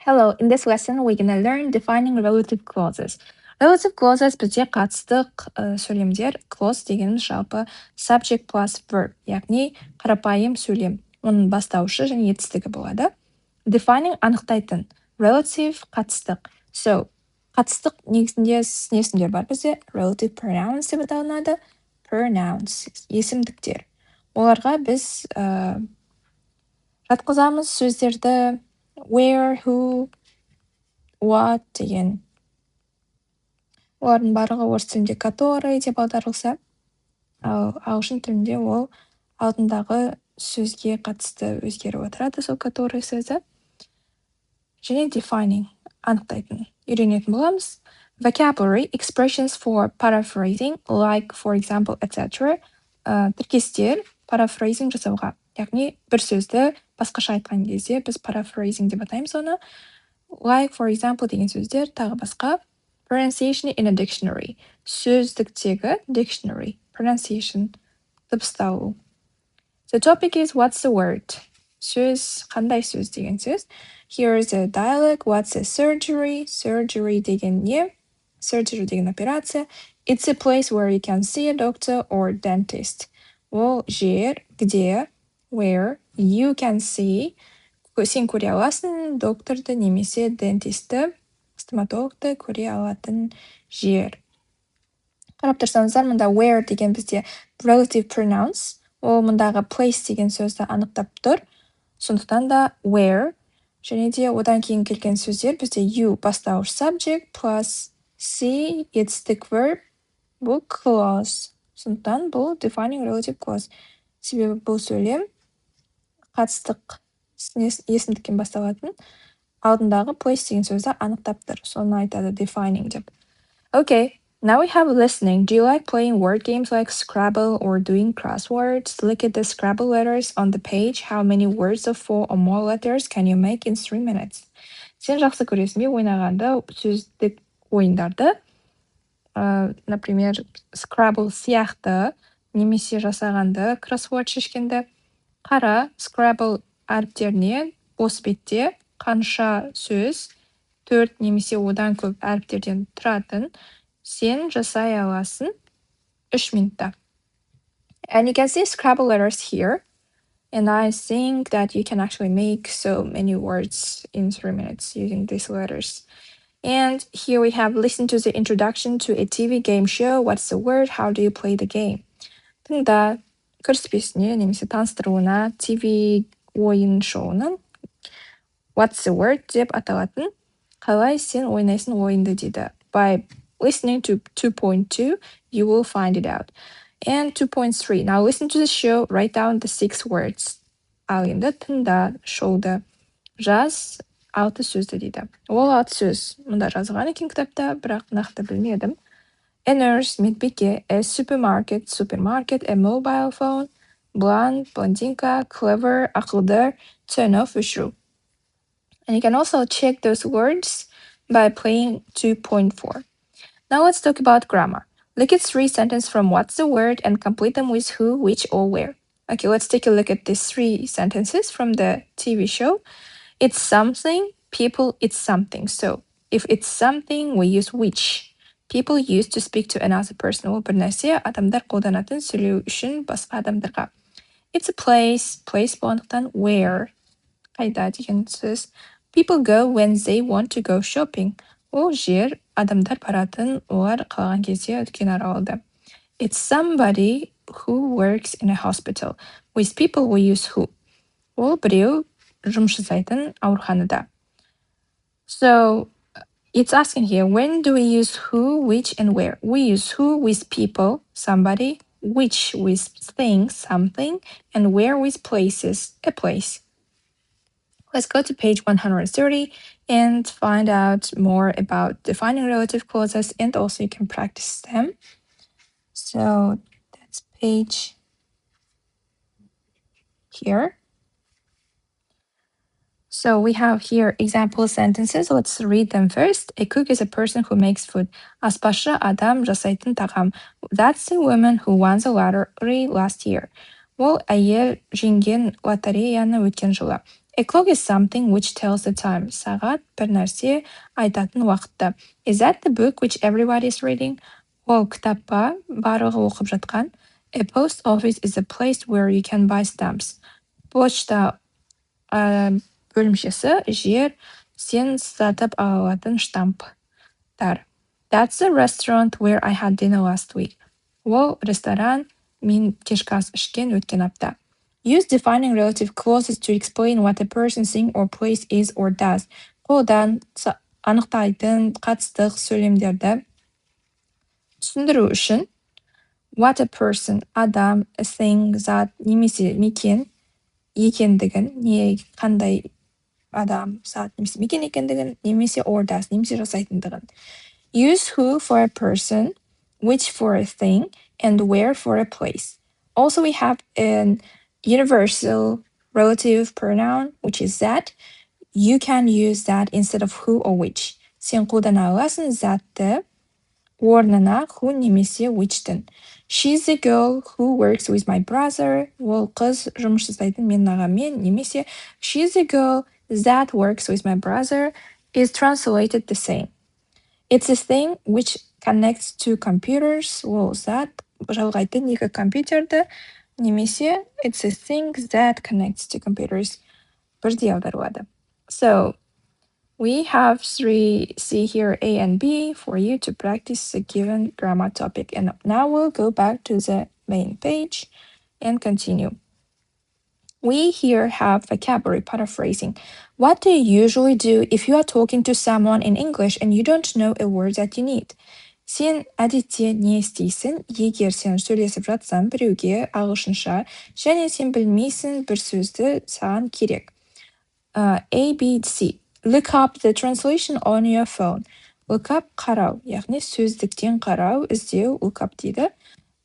Hello, in this lesson we're gonna learn defining relative clauses. Relative clauses бізде қатыстық сөйлемдер. Clause дегеніміз жалпы subject plus verb, яғни қарапайым сөйлем. Оның бастаушы және етістігі болады. Defining анықтайтын. Relative қатыстық. So, қатыстық негізінде несімдер бар бізде? Relative pronouns деп аталынады. Pronouns, есімдіктер. Оларға біз жатқызамыз сөздерді where, who, what деген. Олардың барлығы орыс тілінде который деп аударылса, ал ағылшын тілінде ол алдындағы сөзге қатысты өзгеріп отырады, сол который сөзі. Және defining анықтайтын үйренетін боламыз. Vocabulary, expressions for paraphrasing, like, for example, etc. Тіркестер paraphrasing жасауға, яғни бір сөзді басқаша айтқан кезде біз paraphrasing деп атаймыз оны. Like, for example, деген сөздер тағы басқа. Pronunciation in a dictionary. Сөздіктегі dictionary. Pronunciation. Дыбысталу. The topic is what's the word? Сөз, қандай сөз деген сөз. Here's a dialogue. What's a surgery? Surgery деген не? Surgery деген операция. It's a place where you can see a doctor or dentist. Ол жер, где, where you can see, сен көре аласың докторды немесе дентистті, стоматологты көре алатын жер. Қарап тұрсаңыздар, мұнда where деген бізде relative pronouns, ол мұндағы place деген сөзді анықтап тұр. Сондықтан да where, және де одан кейін келген сөздер бізде you бастауыш subject plus see етістік verb, бұл clause. Сондықтан бұл defining relative clause. Себебі бұл сөйлем қатыстық есімдіктен басталатын алдындағы place деген сөзді анықтап тұр. Соны айтады defining деп. Okay, now we have listening. Do you like playing word games like Scrabble or doing crosswords? Look at the Scrabble letters on the page. How many words of 4 or more letters can you make in 3 minutes? Сен жақсы көресің бе ойнағанды сөздік ойындарды? Например, Scrabble сияқты немесе жасағанды, crossword шешкенді. Қара, Scrabble әріптеріне осы бетте қанша сөз 4 немесе одан көп әріптерден тұратын сен жасай аласың 3 минутта. And you can see Scrabble letters here. And I think that you can actually make so many words in 3 minutes using these letters. And here we have listen to the introduction to a TV game show. What's the word? How do you play the game? Тыңда, кіріспесіне немесе таныстыруына TV ойын шоуының What's the word деп аталатын қалай сен ойнайсың ойынды дейді. By listening to 2.2, you will find it out. And 2.3, now listen to the show, write down the 6 words. Ал енді тыңда шоуды жаз 6 сөзді дейді. Ол 6 сөз мұнда жазылған екен кітапта, бірақ нақты білмедім. A nurse, медбике, a supermarket, supermarket, a mobile phone, blonde, блондинка, clever, ақылды, turn off, өшіру. And you can also check those words by playing 2.4. Now let's talk about grammar. Look at 3 sentences from what's the word and complete them with who, which, or where. Okay, let's take a look at these 3 sentences from the TV show. It's something, people, it's something. So if it's something, we use which. People used to speak to another person. Ол бір нәрсе адамдар қолданатын сөйлеу үшін басқа адамдарға. It's a place болғандықтан where. Қайда деген сөз. People go when they want to go shopping. Ол жер адамдар баратын, олар қалған кезде өткен аралды. It's somebody who works in a hospital. With people we use who. Ол біреу жұмыс жасайтын ауруханада. So it's asking here, when do we use who, which, and where? We use who with people, somebody, which with things, something, and where with places, a place. Let's go to page 130 and find out more about defining relative clauses, and also you can practice them. So that's page here. So we have here example sentences. Let's read them first. A cook is a person who makes food. Аспазшы адам жасайтын тағам. That's a woman who won the lottery last year. Ол әйел жеңген лотереяны өткен жылы. A clock is something which tells the time. Сағат бір нәрсе айтатын уақытты. Is that the book which everybody is reading? Ол кітап па? Барлығы оқып жатқан. A post office is a place where you can buy stamps. Почта бөлімшесі жер сен сатып ала алатын штамптар. That's a restaurant where I had dinner last week. Ол ресторан мен кешкі ас ішкен өткен апта. Use defining relative clauses to explain what a person, thing, or place is or does. Қолдан анықтайтын қатыстық сөйлемдерді түсіндіру үшін what a person, адам, a thing, зат, немесе мекен екендігін, не қандай адам, зат, немесе мекен екендігін, немесе or does, немесе жасайтындығын. Use who for a person, which for a thing, and where for a place. Also, we have an universal relative pronoun, which is that. You can use that instead of who or which. Сен қолдана аласың затты орнына who немесе which'тің. She's a girl who works with my brother. Ол қыз жұмыс жасайтын менің ағаммен, немесе she's a girl that works with my brother is translated the same. It's a thing which connects to computers. Ол зат жалғайтын екі компьютерді, немесе it's a thing that connects to computers. Бірдей аударылады. So, we have 3C here, A and B, for you to practice a given grammar topic. And now we'll go back to the main page and continue. We here have vocabulary paraphrasing. What do you usually do if you are talking to someone in English and you don't know a word that you need? Сен әдетте не істейсің, егер сен сөйлесіп жатсаң біреуге ағылшынша, және сен білмейсің бір сөзді саған керек. A, B, C. Look up the translation on your phone. Look up қарау, яғни сөздіктен қарау, іздеу, look up дейді.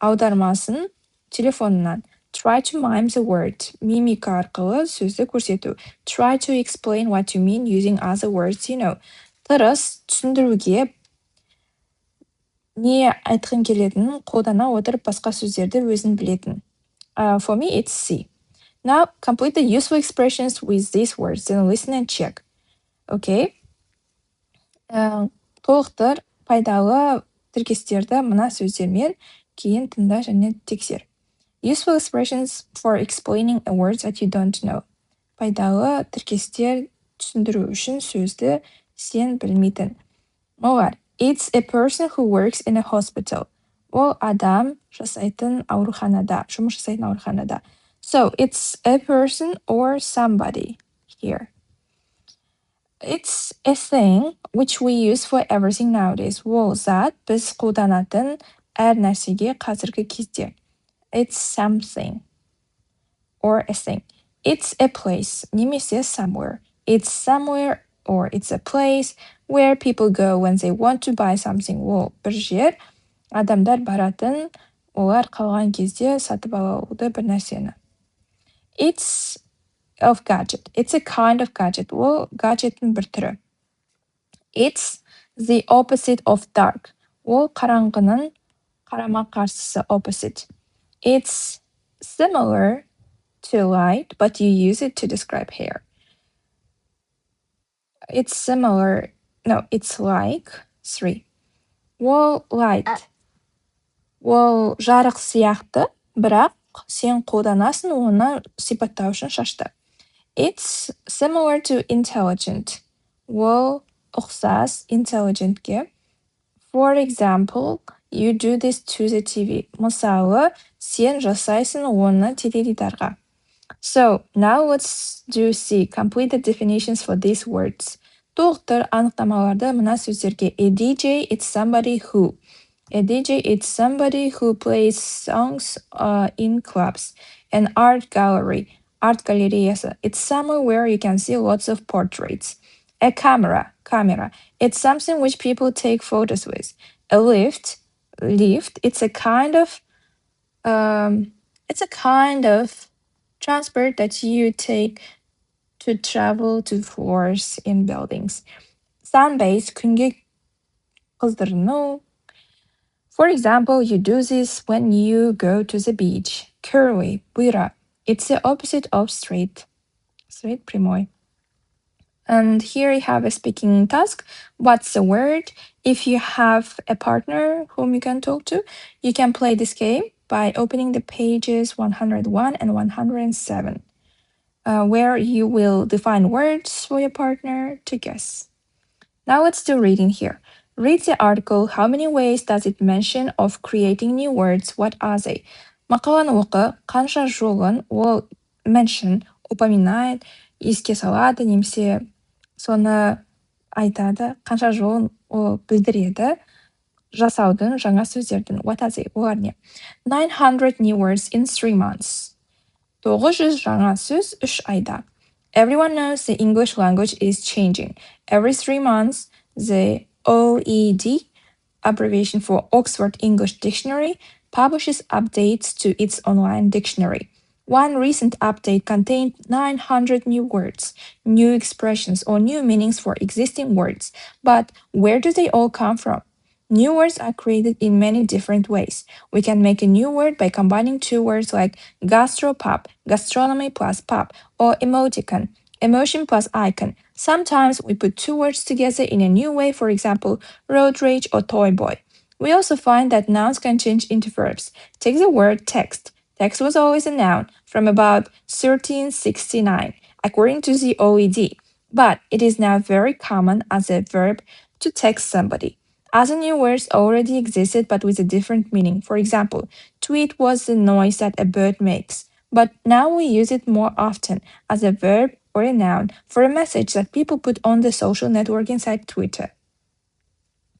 Аудармасын телефонынан. Try to mime the word. Мимика арқылы сөзді көрсету. Try to explain what you mean using other words you know. Тырыс түсіндіруге не айтқың келетінін қолдана отырып басқа сөздерді өзің білетін. For me, it's C. Now, complete the useful expressions with these words and listen and check. Okay? Толықтыр пайдалы тіркестерді мына сөздермен кейін тыңда және тексер. Useful expressions for explaining a word that you don't know. Пайдалы тіркестер түсіндіру үшін сөзді сен білмейтін. Олар. It's a person who works in a hospital. Ол адам жасайтын ауруханада, жұмыс жасайтын ауруханада. So, it's a person or somebody here. It's a thing which we use for everything nowadays. Ол зат біз қолданатын әр нәрсеге қазіргі кезде. It's something or a thing. It's a place, немесе somewhere. It's somewhere or it's a place where people go when they want to buy something. Ол бір жер, адамдар баратын, олар қалған кезде сатып алуды бір нәрсені. It's of gadget. It's a kind of gadget. Ол гаджеттің бір түрі. It's the opposite of dark. Ол қараңғының қарама қарсысы, opposite. It's similar to light, but you use it to describe hair. It's similar, no, it's like 3. Ол light. Ол жарық сияқты, бірақ сен қолданасың оны сипаттау үшін шашты. It's similar to intelligent. Ол ұқсас intelligentке. For example, you do this to the TV. Мысалы, сен жасайсың оны теледидарға. So, now let's do C. Complete the definitions for these words. Толықтыр анықтамаларды мына сөздерге. A DJ, it's somebody who. A DJ, it's somebody who plays songs in clubs. An art gallery, art галереясы. It's somewhere where you can see lots of portraits. A camera, it's something which people take photos with. A lift, it's a kind of transport that you take to travel to floors in buildings. Sunbathe, күнге қыздырыну. For example, you do this when you go to the beach. Curly, бұйра. It's the opposite of straight. straight, прямой. And here you have a speaking task. What's a word? If you have a partner whom you can talk to, you can play this game by opening the pages 101 and 107, where you will define words for your partner to guess. Now let's do reading here. Read the article. How many ways does it mention of creating new words? What are they? Мақаланы оқы, қанша жолын ол mention, упоминает, еске салады немесе соны айтады, қанша жолын ол білдіреді жасаудың жаңа сөздердің. What are they? Олар не? 900 new words in 3 months. 900 жаңа сөз 3 айда. Everyone knows the English language is changing. Every 3 months, the OED, abbreviation for Oxford English Dictionary, publishes updates to its online dictionary. One recent update contained 900 new words, new expressions, or new meanings for existing words. But where do they all come from? New words are created in many different ways. We can make a new word by combining two words like gastropub, gastronomy plus pub, or emoticon, emotion plus icon. Sometimes we put two words together in a new way, for example, road rage or toy boy. We also find that nouns can change into verbs. Take the word text. Text was always a noun from about 1369, according to the OED, but it is now very common as a verb to text somebody. Other new words already existed but with a different meaning. For example, tweet was the noise that a bird makes, but now we use it more often as a verb or a noun for a message that people put on the social networking site Twitter.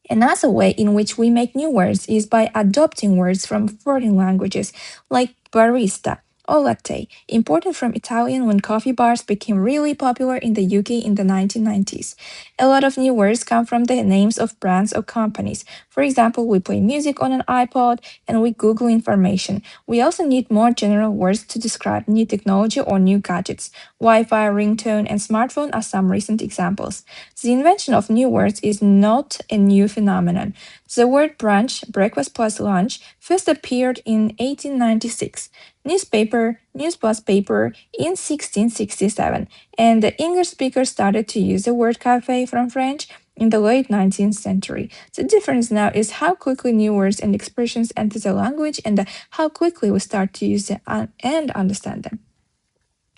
Another way in which we make new words is by adopting words from foreign languages, like barista or latte, imported from Italian when coffee bars became really popular in the UK in the 1990s. A lot of new words come from the names of brands or companies. For example, we play music on an iPod and we Google information. We also need more general words to describe new technology or new gadgets. Wi-Fi, ringtone, and smartphone are some recent examples. The invention of new words is not a new phenomenon. The word brunch, breakfast plus lunch, first appeared in 1896. Newspaper, news plus paper in 1667, and the English speakers started to use the word cafe from French in the late 19th century. The difference now is how quickly new words and expressions enter the language and how quickly we start to use them and understand them.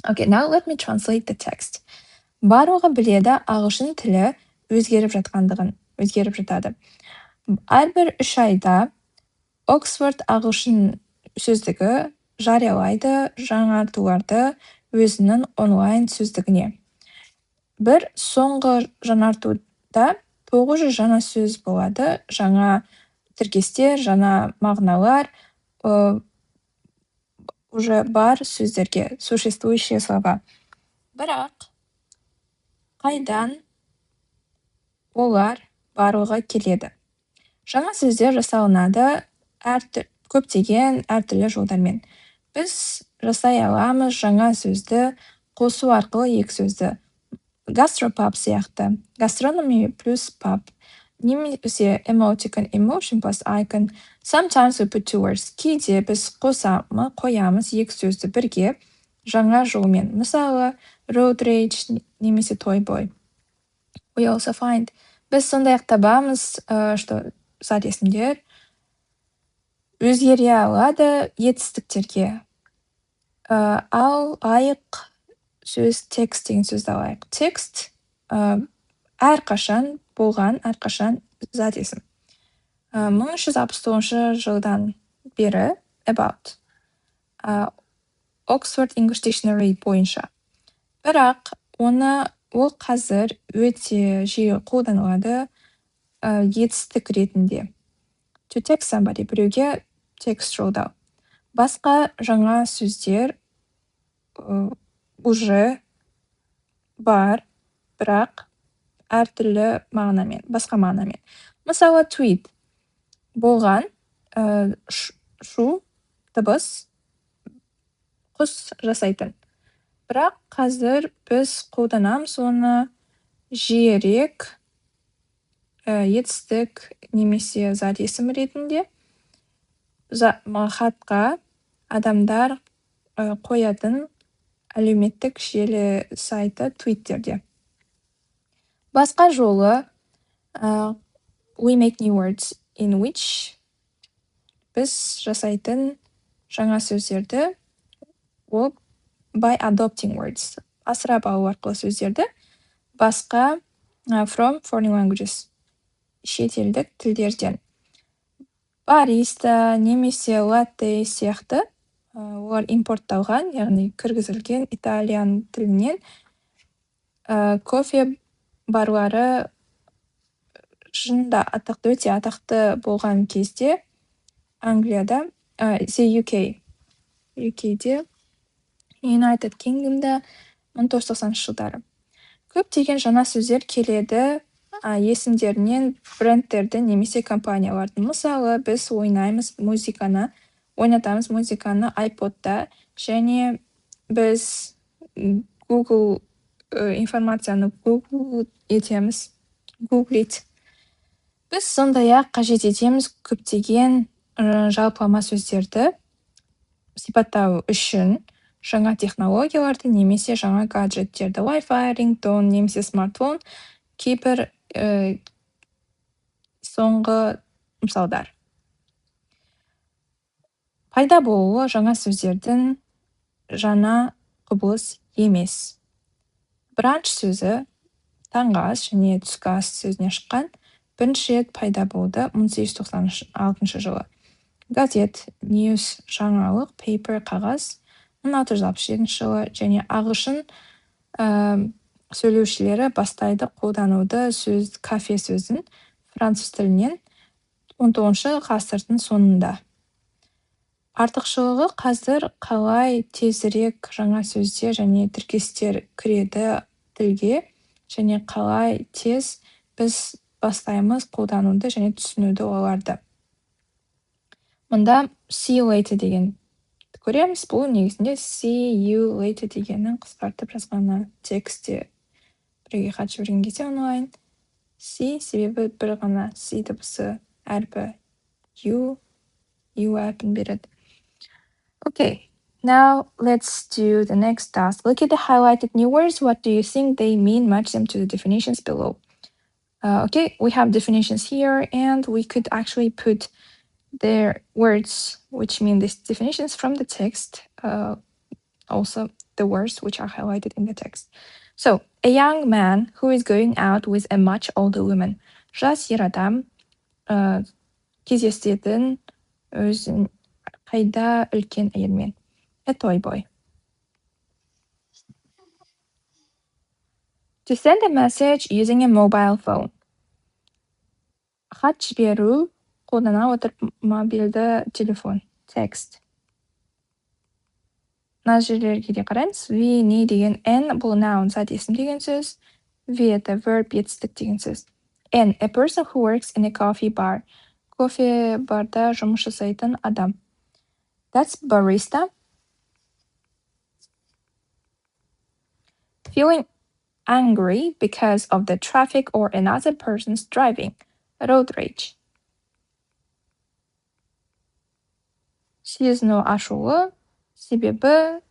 Okay, now let me translate the text. Барлығы біледі ағылшын тілі өзгеріп жатады. Әрбір 3 айда Оксфорд ағылшын сөздігі жариялайды жаңартуларды өзінің онлайн сөздігіне. Бір соңғы жаңартуда 900 жаңа сөз болады, жаңа тіркестер, жаңа мағыналар уже бар сөздерге, существующие слова. Бірақ қайдан олар барлығы келеді? Жаңа сөздер жасалынады көптеген әртүрлі жолдармен. Біз жасай аламыз жаңа сөзді қосу арқылы екі сөзді. Gastropub сияқты, gastronomy plus pub, немесе emoticon, emotion plus icon. Sometimes we put two words. Кейде біз қоямыз екі сөзді бірге жаңа жолмен. Мысалы, road rage немесе toy boy. We also find. Біз сондай-ақ табамыз, что зат-есімдер өзгере алады етістіктерге. Ал айық сөз текст деген сөзді алайық. Текст әрқашан болған, әрқашан зат есім. 1369 жылдан бері about Oxford English Dictionary бойынша. Бірақ ол қазір өте жиі қолданылады етістік ретінде. To text somebody, біреуге текст жолдау. Басқа жаңа сөздер уже бар, бірақ әртүрлі мағынамен, басқа мағынамен. Мысалы, tweet болған, шу, дыбыс, құс жасайтын. Бірақ қазір біз қолданамыз оны жиірек етістік немесе зат есім ретінде. Хатқа адамдар қоятын әлеуметтік желі сайты Twitterде. Басқа жолы we make new words in which біз жасайтын жаңа сөздерді ол by adopting words асырап алу арқылы сөздерді басқа from foreign languages шетелдік тілдерден. Бариста немесе латте сияқты олар импортталған, яғни кіргізілген итальян тілінен кофе барлары шынында өте атақты болған кезде Англияда, UKде, United Kingdomда 1990 жылдары. Көптеген жаңа сөздер келеді есімдерінен брендтерді немесе компаниялардың. Мысалы, біз ойнатамыз музыканы iPodта, және біз Google информацияны Google етеміз, Google-ит. Біз сондай-ақ қажет етеміз көптеген жалпылама сөздерді сипаттау үшін жаңа технологияларды немесе жаңа гаджеттерді, Wi-Fi, рингтон немесе смартфон, кейбір соңғы мысалдар. Пайда болуы жаңа сөздердің жаңа құбылыс емес. Бранч сөзі таңғы ас және түскі ас сөзінен шыққан, бірінші рет пайда болды 1896 жылы. Газет, news, жаңалық, paper, қағаз 1667 жылы, және ағылшын сөйлеушілері бастайды қолдануды кафе сөзін француз тілінен 19 ғасырдың соңында. Артықшылығы қазір қалай тезірек жаңа сөздер және тіркестер кіреді тілге, және қалай тез біз бастаймыз қолдануды және түсінуді оларды. Мұнда see you later деген көреміз. Бұл негізінде see you later дегеннің қысқартып жазғаны текстте біреуге хат жіберген кезде онлайн. See себебі бір ғана see дыбысы әрпі you әрпін береді. Okay, now let's do the next task. Look at the highlighted new words. What do you think they mean? Match them to the definitions below. Okay, we have definitions here, and we could actually put their words which mean these definitions from the text, also the words which are highlighted in the text. So, a young man who is going out with a much older woman. Жас ер адам кездесетін өзін қайда үлкен әйелмен. A toy boy. To send a message using a mobile phone. Хат жіберу қолдана отырып мобильді телефон. Text. Мына жерлерге де қараймыз. We, не деген, N бұл noun, зат есім деген сөз. V это verb, етістік деген сөз. N, a person who works in a coffee bar. Кофе барда жұмыс жасайтын адам. That's barista. Feeling angry because of the traffic or another person's driving. Road rage. Сезіну ашулы себебі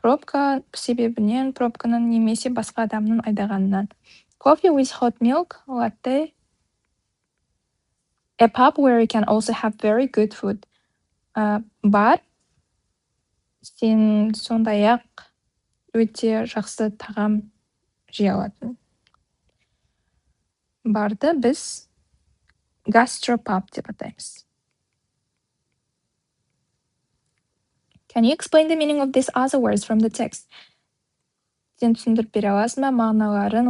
пробканың немесе басқа адамның айдағанынан. Coffee with hot milk, latte. A pub where you can also have very good food. Бар, сен сондай-ақ өте жақсы тағам жей алатын. Барды біз gastropub деп атаймыз. Can you explain the meaning of these other words from the text? Сен түсіндіріп бере аласың ба мағыналарын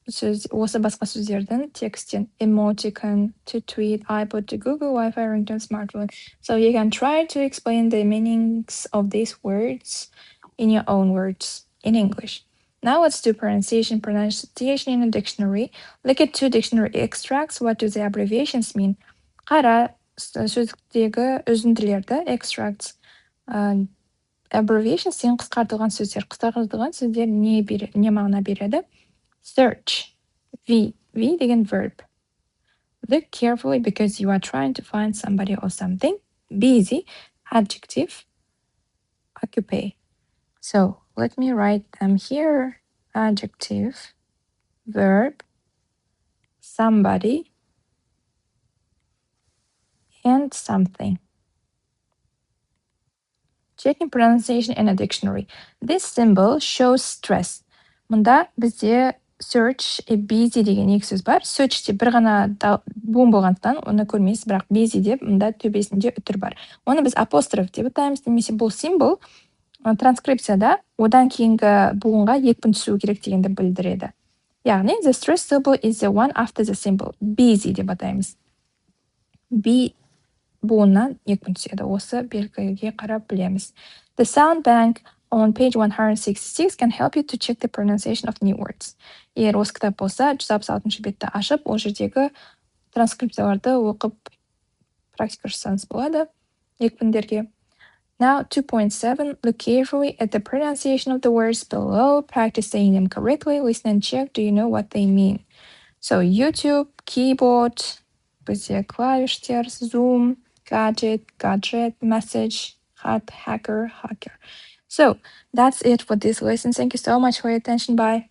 осы басқа сөздердің тексттен? Emoticon, to tweet, iPod, to Google, Wi-Fi, ringtone, smartphone. So you can try to explain the meanings of these words in your own words in English. Now let's do pronunciation in a dictionary. Look at two dictionary extracts. What do the abbreviations mean? Қара сөздіктегі үзінділерді, extracts. Abbreviations деген қысқартылған сөздер. Қысқартылған сөздер не мағына береді? Search. V деген verb. Look carefully because you are trying to find somebody or something. Busy. Adjective. Occupy. So let me write them here. Adjective, verb, somebody, and something. Checking pronunciation in a dictionary. This symbol shows stress. Мұнда бізде search busy деген екі сөз бар. Searchте бір ғана буын болғандықтан оны көрмейсіз, бірақ busy деп мұнда төбесінде үтір бар. Оны біз апостроф деп атаймыз, немесе бұл символ транскрипцияда одан кейінгі буынға екпін түсу керек дегенді білдіреді. Яғни the stress symbol is the one after the symbol. Busy деп атаймыз. B буыннан екпін түседі. Осы белгіге қарап білеміз. The sound bank on page 166 can help you to check the pronunciation of new words. Егер осы кітап болса, 166 бетті ашып, ол жердегі транскрипцияларды оқып практика жасаңыз болады екпіндерге. Now, 2.7, look carefully at the pronunciation of the words below. Practice saying them correctly. Listen and check. Do you know what they mean? So, YouTube, keyboard, бізде клавиштер, Zoom, gadget, message, hacker. So, that's it for this lesson. Thank you so much for your attention. Bye.